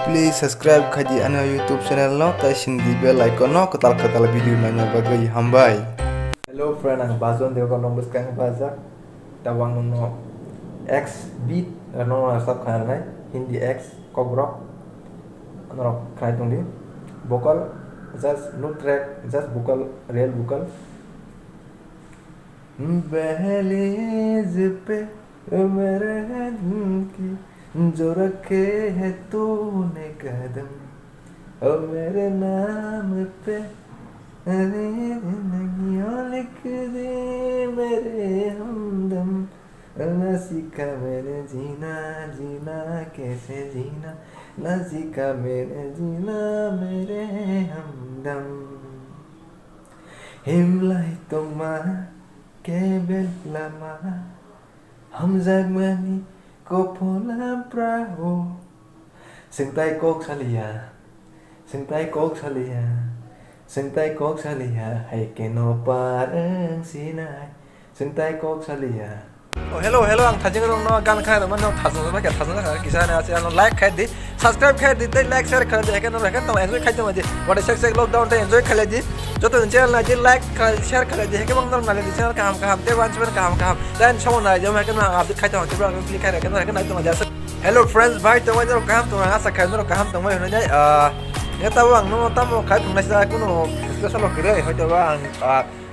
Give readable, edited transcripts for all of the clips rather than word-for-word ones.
please subscribe khaji ana YouTube channel no ta sindi bell icon no katal video nanya bagai hambai. Hello friend, ang bazon deo kon nombor kang bazak tawang no X beat no sab khana nai Hindi X kogrok no khai tung di vocal just no track just vocal real vocal बहलीज़ पे मेरे दिल की जो रखे है तूने कदम और मेरे नाम पे लिख दे मेरे हमदम न सीखा मैंने जीना जीना कैसे जीना न सीखा मैंने जीना मेरे हमदम हिमलाई तुम्हारा Kebel lama Hamzagmani Kopola Bravo Sengtai kok salia Sengtai kok salia Sengtai kok salia Hai keno parang sinai Sengtai kok salia Oh hello ang thajing rong no gan khai man no thasung ba ka thasung ka kisa na ase no like khai di subscribe khai di te like share khai di ka no ka to enjoy khai to ma di what is sex lockdown te enjoy khai di joto channel na di like share khai di ke bang no na di channel ka ham te wan channel ka ham then show na jam ka na up khai to ke bang click khai ka na to ma ja hello friends bye to ma jo ka ham to na sa khai no ka ham to ma no jai ya ta bang no ta mo khai to na sa ku no special ke re hoi to bang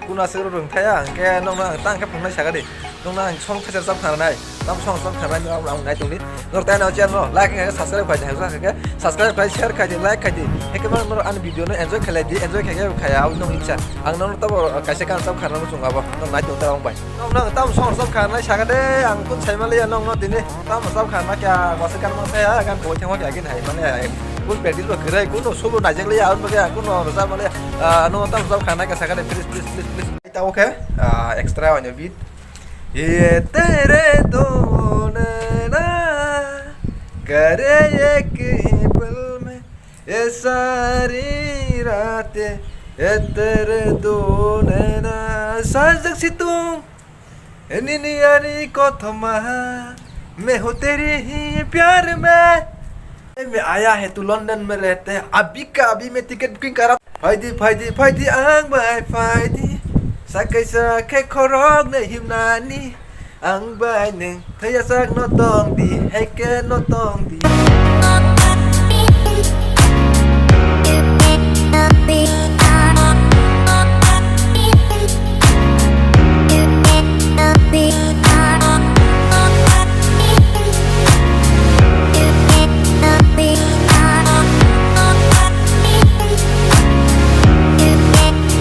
kuna sero rung thaya ke no na tang ka phung na sa ka diตรงนั้นช่องเขาจะซับขนาดไหนต้องช่องซับขนาดไหนเราไหนตรงนี้เราแต่เราเจนเราไลค์กันซับสไครป์ใครจะให้รู้กันซับสไครป์ใครแชร์ใครจะไลค์ใครจะให้กันเราอันวิดีโอนั้น enjoy ใครดี enjoy ใครใครเอาน้องอินชาอันนั้นเราต้องการใช้การซับขนาดนั้นส่งเอาบ่ต้องไหนตรงแต่ลงไปน้องต้องช่องซับขนาดไหนฉากกันเด้อังคุณใช้มาเลยน้องทีนี้ต้องมาซับขนาดมาแก่วาสกันมาแท้กันโผล่เชียงว่าแก่กินไหมาเลยคุณเปลี่ยนที่ตัวคืออะไรคุณโซ่ลูนไหนจังเลยคุณเมื่อกี้คุณเราซับมาเลยน้องต้องซับขนาดไหนกันฉากกันเด้ please แต่โอเคextra on your beat ये तेरे तो नैना करे एक ही पल में ये सारी रातें ये तेरे दो नैना साजक सी तुम निनियानी को थमा मैं हूँ तेरे ही प्यार में आया है तू लंदन में रहते हैं अभी का अभी मैं टिकट बुकिंग करा फायदी आंग bye फायदी Sakai sakai korog na himnani Ang bay ning Thaya sak no tong di Hay ke no tong di